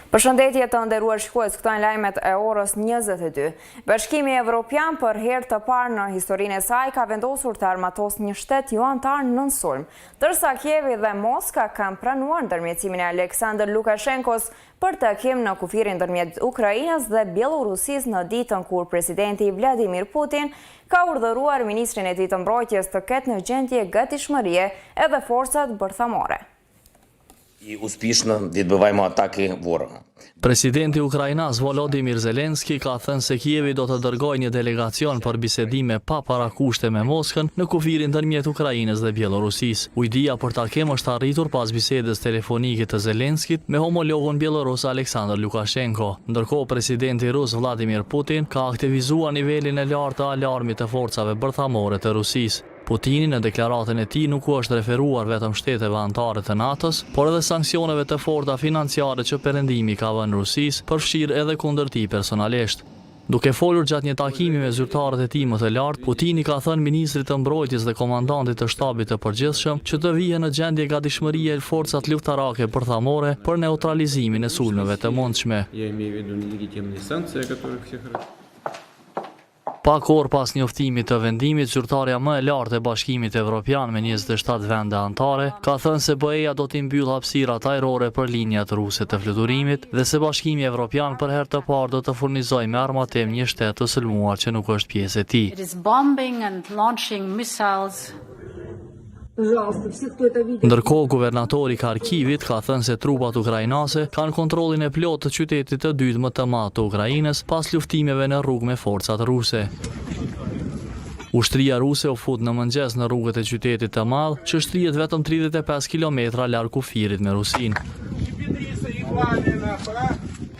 Përshëndetje të nderuar shikues, këto janë lajmet e orës 22. Bashkimi Evropian për herë të parë në historinë e saj ka vendosur të armatosë një shtet jo antar nën sulm, ndërsa Kievi dhe Moska kanë pranuar ndërmjetësimin e Aleksandr Lukashenkos për takim në kufirin ndërmjet Ukrainës dhe Bielorusisë në ditën kur presidenti Vladimir Putin ka urdhëruar ministrin e tij të mbrojtjes të ketë në gjendje gatishmërie edhe forcat bërthamore. І успішно відбиваємо атаки ворога. Presidenti Ukrainas Volodymyr Zelenski ka thënë se Kievi do të dërgojë një delegacion për bisedime pa parakushte me Moskën në kufirin ndërmjet Ukrainës dhe Bielorusisë. Ujdia për takim është arritur pas bisedës telefonike të Zelenskit me homologun bielorus Aleksandr Lukashenko. Ndërkohë presidenti rus Vladimir Putin ka aktivizuar nivelin e lartë të alarmit të forcave bërthamore të Rusisë. Putini në deklaratën e tij nuk u është referuar vetëm shteteve anëtare të NATO-s, por edhe sanksioneve të forta financiare që perëndimi ka vënë Rusisë, përfshirë edhe kundër tij personalisht. Duke folur gjatë një takimi me zyrtarët e tij më të lartë, Putini ka thënë ministrit të mbrojtjes dhe komandantit të shtabit të përgjithshëm që të vijë në gjendje gatishmërie forcat luftarake bërthamore për neutralizimin e sulmeve të mundshme. Pak orë pas njoftimit të vendimit, zyrtarja më e lartë e Bashkimit Evropian me 27 vende anëtare ka thënë se BE-ja do t'i mbyllë hapësirat ajrore për linjat ruse të fluturimit dhe se Bashkimi Evropian për herë të parë do të furnizojë me armatim një shtet të sulmuar që nuk është pjesë e tij. Ndërkohë, guvernatori i Kharkivit ka thënë se trupat ukrainase kanë kontrollin e plotë të qytetit të dytë më të madh të Ukrainës pas luftimeve në rrugë me forcat ruse. Ushtria ruse u fut në mëngjes në rrugët e qytetit të madh, që shtrihet vetëm 35 kilometra larg kufirit me Rusinë.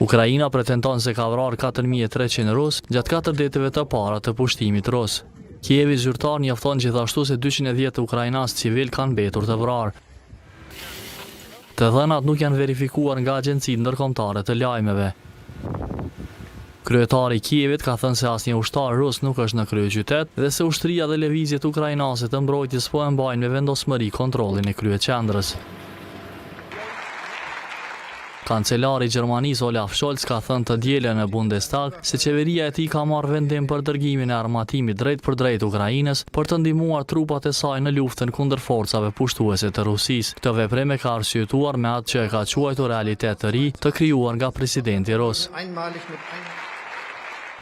Ukraina pretendon se ka vrarë 4300 rus gjatë 4 ditëve të para të pushtimit rus. Kievi zyrtar njofton gjithashtu se 210 ukrainas civil kanë mbetur të vrarë. Të dhënat nuk janë verifikuar nga agjencitë ndërkombëtare të lajmeve. Kryetari i Kievit ka thënë se asnjë ushtar rus nuk është në kryeqytet dhe se ushtria dhe lëvizjet ukrainase të mbrojtjes po e mbajnë me vendosmëri kontrollin e kryeqendrës. Kancelari i Gjermanisë Olaf Scholz ka thënë të dielën në Bundestag se qeveria e tij ka marrë vendim për dërgimin e armatimit drejt për drejt Ukrainës për të ndihmuar trupat e saj në luftën kundër forcave pushtuese të Rusisë. Këtë veprim e ka arsyetuar me atë që e ka quajtur realitet të ri të krijuar nga presidenti rus.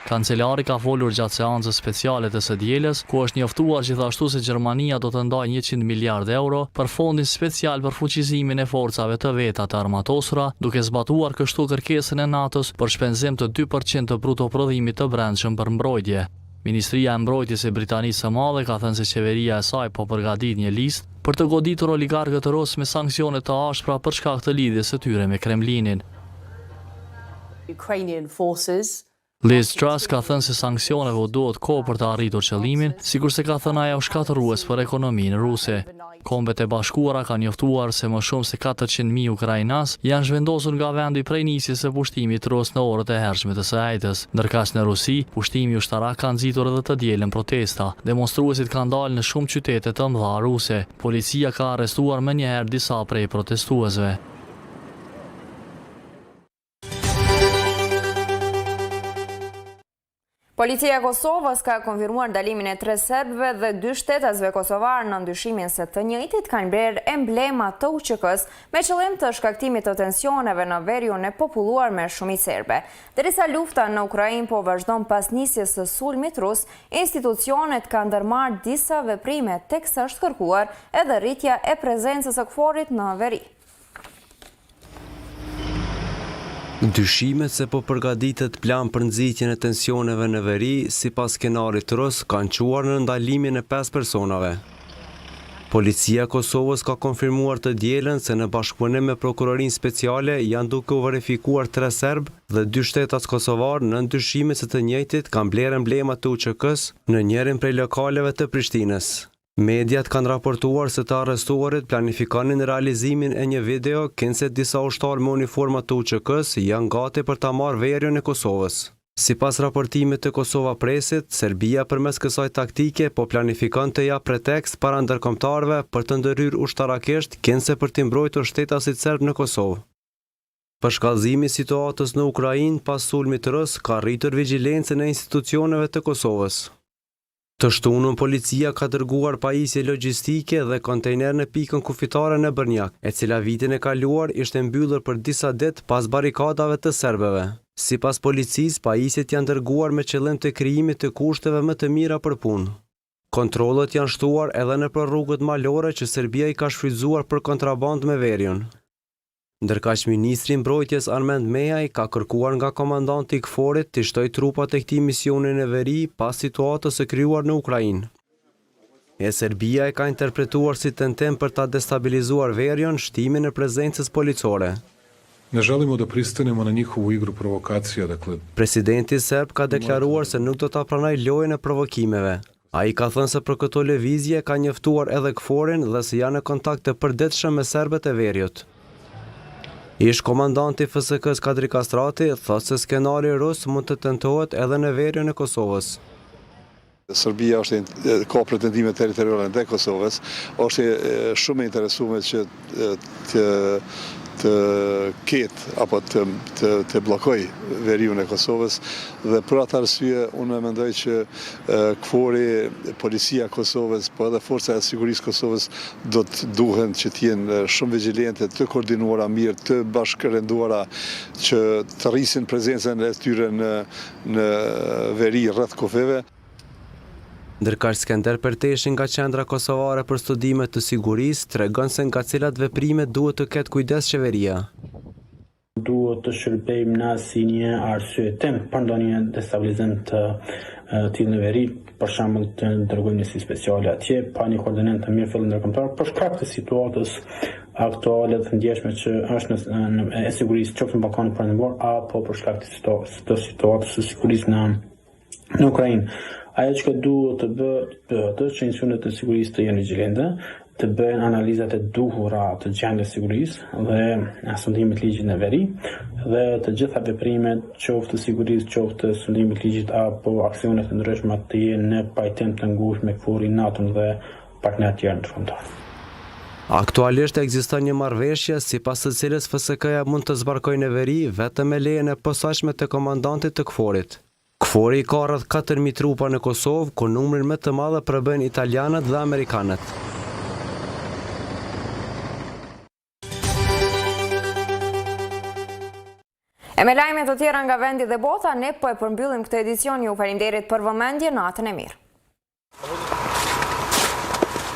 Kancelari ka folur gjatë seancës speciale të së dielës, ku është njoftuar gjithashtu se Gjermania do të ndajë 100 miliard euro për fondin special për fuqizimin e forcave të veta të armatosura, duke zbatuar kështu kërkesën e NATO-s për shpenzim të 2% të brutoprodhimit të brendshëm për mbrojtje. Ministria e Mbrojtjes e Britanisë së Madhe ka thënë se qeveria e saj po përgatit një listë për të goditur oligarkët rus me sanksione të ashpra për shkak të lidhjes së tyre me Kremlinin. Liz Truss ka thënë se sanksioneve u duhet kohë për të arritur qëllimin, sikurse ka thënë ajo shkatërrues për ekonominë ruse. Kombet e Bashkuara kanë njoftuar se më shumë se 400.000 ukrainas janë zhvendosur nga vendi prej nisjes së pushtimit rus në orët e hershme të së ajtës. Ndërkaq në Rusi, pushtimi ushtarak ka nxitur edhe të dielën protesta. Demonstruesit kanë dalë në shumë qytete të mëdha ruse. Policia ka arrestuar menjëherë disa prej protestuesve. Policia e Kosovës ka konfirmuar ndalimin e 3 serbëve dhe 2 shtetasve kosovar në ndyshimin se të njëjtit kanë blerë emblema të UÇK-s me qëllim të shkaktimit të tensioneve në veriun e populluar me shumicë serbe. Derisa lufta në Ukrainë po vazhdon pas nisjes së sulmit rus, institucionet kanë ndërmarrë disa veprime teksa është kërkuar edhe rritja e prezencës së KFOR-it në veri. Dyshimet se po përgatitet plan për nxitjen e tensioneve në veri, sipas skenarit rus, kanë çuar në ndalimin e 5 personave. Policia e Kosovës ka konfirmuar të dielën se në bashkëpunim me prokurorinë speciale janë duke u verifikuar 3 serbë dhe 2 shtetas kosovar në ndyshimet se të njëjtit kanë blerë emblema të UÇK-s në njërin prej lokaleve të Prishtinës. Mediat kanë raportuar se të arrestuarit planifikonin realizimin e një video, kinse disa ushtarë me uniforma të UÇK-s janë gati për ta marrë verjen e Kosovës. Sipas raportimit të Kosova Presit, Serbia përmes kësaj taktike po planifikon të japë pretekst para ndërkombëtarëve për të ndërhyrë ushtarakisht, kinse për të mbrojtur shtetasit serb në Kosovë. Për shkallëzimin e situatës në Ukrainë pas sulmit rus, ka rritur vigjilencën e institucioneve të Kosovës. Të shtunën policia ka dërguar pajisje logjistike dhe kontejner në pikën kufitare në Brnjak, e cila vitin e kaluar ishte mbyllur për disa ditë pas barikadave të serbëve. Sipas policisë, pajisjet janë dërguar me qëllim të krijimit të kushteve më të mira për punë. Kontrollet janë shtuar edhe nëpër rrugët malore që Serbia i ka shfrytzuar për kontrabandë me veriun. Ndërkaq ministri i mbrojtjes Armend Mehaj ka kërkuar nga komandanti i KFOR-it të shtojë trupat e këtij misioni në veri pas situatës së krijuar në Ukrainë. Serbia e ka interpretuar si tentim për ta destabilizuar veriun shtimin e prezencës policore. Ne želimo da pristanemo na njihovu igru provokacija, dakle. Presidenti serb ka deklaruar se nuk do ta pranojë lojën e provokimeve. Ai ka thënë se për këto lëvizje ka njoftuar edhe KFOR-in dhe se janë në kontakt të përditshëm me serbët e veriut. Ish komandanti i FSK-s Kadri Kastrati thotë se skenari rus mund të tentohet edhe në veriun e Kosovës. Serbia ka pretendime territoriale ndaj Kosovës, është shumë e interesuar që të ketë apo të bllokoj veriun e Kosovës dhe për atë arsye unë mendoj që KFOR-i, policia e Kosovës, po edhe forcat e sigurisë Kosovës do të duhen që të jenë shumë vigjilente, të koordinuara mirë, të bashkërrenduara që të rrisin prezencën e tyre në veri rreth kufeve. Ndërkaq Skender Perteshi nga Qendra Kosovare për Studime të Sigurisë tregon se nga cilat veprime duhet të ketë kujdes qeveria. Duhet të shërbejmë na si një arsyetim për ndonjë destabilizim të tillë në veri, për shembull të dërgojmë një si speciale atje, pa një koordinim të mirë fillim ndërkombëtar, për shkak të situatës aktuale të ndjeshme që është e sigurisë qoftë në Ballkanin Perëndimor apo për shkak të situatës së sigurisë në Ukrainë. Ajo që duhet të bëhet që institucionet e sigurisë të jenë vigjilente, të bëjnë analizat e duhura të gjendjes sigurisë dhe sundimit ligjit në veri dhe të gjitha veprimet qoftë të sigurisë, qoftë të sundimit ligjit apo aksionet të ndryshme të jenë në pajtim të ngushtë me KFOR-in, NATO-n dhe partnerët tjerë ndërkombëtar. Aktualisht ekziston një marrëveshje sipas së cilës FSK-ja mund të zbarkojë në veri vetëm me lejen e posaçme të komandantit të KFOR-it. KFOR-i ka rreth 4.000 trupa në Kosovë, ku numrin më të madh përbën italianët dhe amerikanët. E me lajme të tjera nga vendi dhe bota, ne po e përmbyllim këtë edicion. Ju faleminderit për vëmendje, natën e mirë.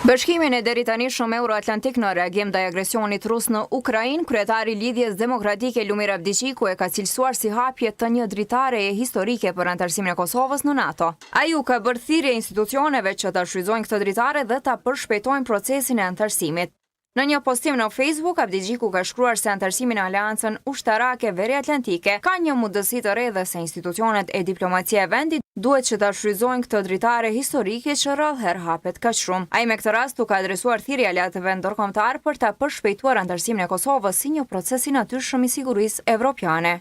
Bashkimin e deri tani shumë Euroatlantik në reagim ndaj agresionit rus në Ukrainë, kryetari i Lidhjes Demokratike Lumir Abdiqiku e ka cilësuar si hapje të një dritareje historike për anëtarësimin e Kosovës në NATO. Ai u ka bërë thirrje institucioneve që ta shfrytëzojnë këtë dritare dhe ta përshpejtojnë procesin e anëtarësimit. Në një postim në Facebook, Abdiqiku ka shkruar se anëtarësimi në Aleancën Ushtarake Veriatlantike ka një mundësi të re dhe se institucionet e diplomacia e vendit duhet që ta shfrytëzojnë këtë dritare historike që rrallëherë hapet kaq shumë. Ai me këtë rast u ka adresuar thirrje aleatëve ndërkombëtar për ta përshpejtuar anëtarësimin e Kosovës si një proces i natyrshëm i sigurisë evropiane.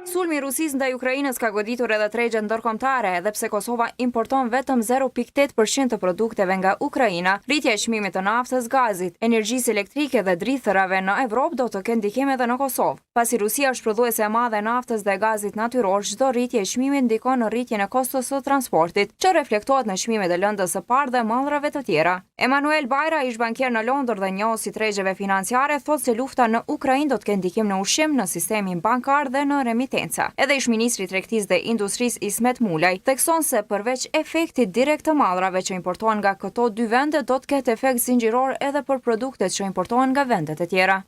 Sulmi i Rusisë ndaj Ukrainës ka goditur edhe tregjet ndërkombëtare, edhe pse Kosova importon vetëm 0.8% të produkteve nga Ukraina. Rritja e çmimit të naftës, gazit, energjisë elektrike dhe drithërave në Evropë do të kenë ndikim edhe në Kosovë. Pasi Rusia është prodhuese e madhe e naftës dhe gazit natyror, çdo rritje e çmimit ndikon në rritjen e kostos së transportit, që reflektohet në çmimet e lëndës së parë dhe mallrave të tjera. Emanuel Bajra, ish bankier në Londër dhe njohës i tregjeve financiare, thotë se lufta në Ukrainë do të kenë ndikim në ushqim, në sistemin bankar dhe në remitenca. Edhe ish ministri i tregtisë dhe industrisë Ismet Mulaj thekson se përveç efektit direkt të mallrave që importohen nga këto dy vende, do të ketë efekt zinxhiror edhe për produktet që importohen nga vendet e tjera.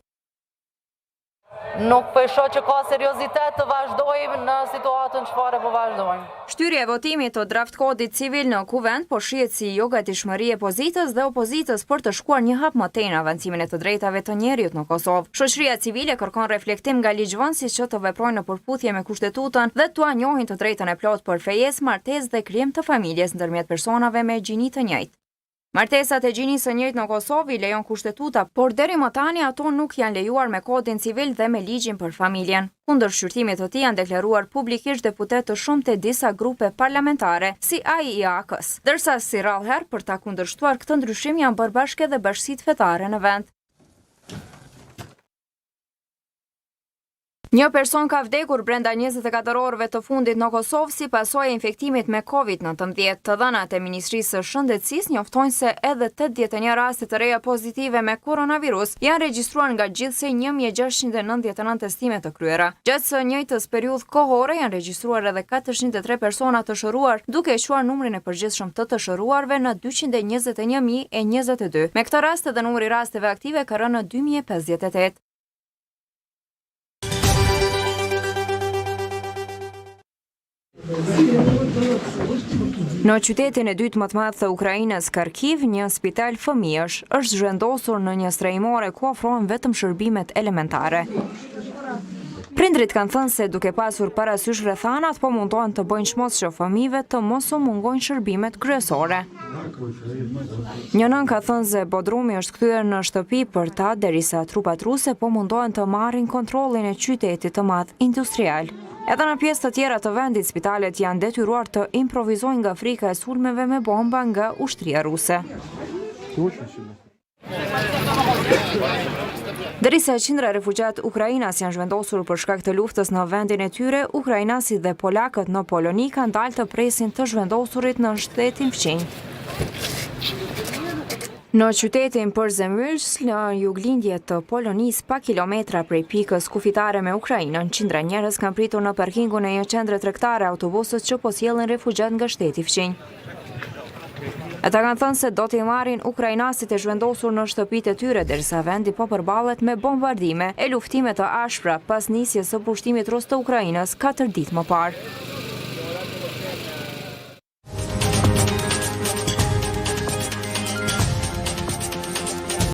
Nuk po shoh që ka seriozitet të vazhdojmë në situatën çfarë po vazhdojmë. Shtyrja e votimit të draft kodit civil në kuvend po shihet si jogatishmëri e pozitës dhe opozitës për të shkuar një hap më tej në avancimin e të drejtave të njerëzit në Kosovë. Shoqëria civile kërkon reflektim nga ligjvënësit që të veprojnë në përputhje me kushtetutën dhe t'ua njohin të drejtën e plotë për fejes, martesë dhe krijim të familjes ndërmjet personave me gjini të njëjtë. Martesat e gjinisë së njëjtë në Kosovë i lejon kushtetuta, por deri më tani ato nuk janë lejuar me kodin civil dhe me ligjin për familjen. Kundër shqyrtimit të tij janë deklaruar publikisht deputet të shumtë e disa grupe parlamentare, si ai i AK-s. Dërsa si rrallëherë për ta kundërshtuar këtë ndryshim janë bërë bashkë edhe bashkitë fetare në vend. Një person ka vdekur brenda 24 orëve të fundit në Kosovë si pasojë e infektimit me COVID-19. Të dhënat e Ministrisë së Shëndetësisë njoftojnë se edhe 81 raste të reja pozitive me koronavirus janë regjistruar nga gjithsej 1699 testime të kryera. Gjatë së njëjtës periudhë kohore janë regjistruar edhe 403 persona të shëruar, duke quar numrin e përgjithshëm të shëruarve në 221.022. Me këtë rast edhe numri rasteve aktive ka rënë në 2058. Në qytetin e dytë më të madh të Ukrainës, Kharkiv, një spital fëmijësh është zhvendosur në një strehimore ku ofrohen vetëm shërbimet elementare. Prindrit kanë thënë se duke pasur parasysh rrethanat, po mundohen të bëjnë çmosshë fëmijëve të mos u mungojnë shërbimet kryesore. Një nën ka thënë se Bodrumi është kthyer në shtëpi për ta, derisa trupat ruse po mundohen të marrin kontrollin e qytetit të madh industrial. Edhe në pjesë të tjera të vendit, spitalet janë detyruar të improvizojnë nga frika e sulmeve me bomba nga ushtria ruse. Derisa qindra refugjat ukrainas janë zhvendosur për shkak të luftës në vendin e tyre, ukrainasit dhe polakët në Poloni kanë dalë të presin të zhvendosurit në shtetin fqinj. Në qytetin Przemysl, në juglindje të Polonisë, pa kilometra prej pikës kufitare me Ukrainën, qindra njerëz kanë pritur në parkingun e një qendre tregtare autobusët që po sjellin refugjat nga shteti fqinj. Ata kanë thënë se do t'i marrin ukrainasit e zhvendosur në shtëpitë e tyre, derisa vendi po përballet me bombardime e luftime të ashpra pas nisjes së pushtimit rus të Ukrainës 4 ditë më parë.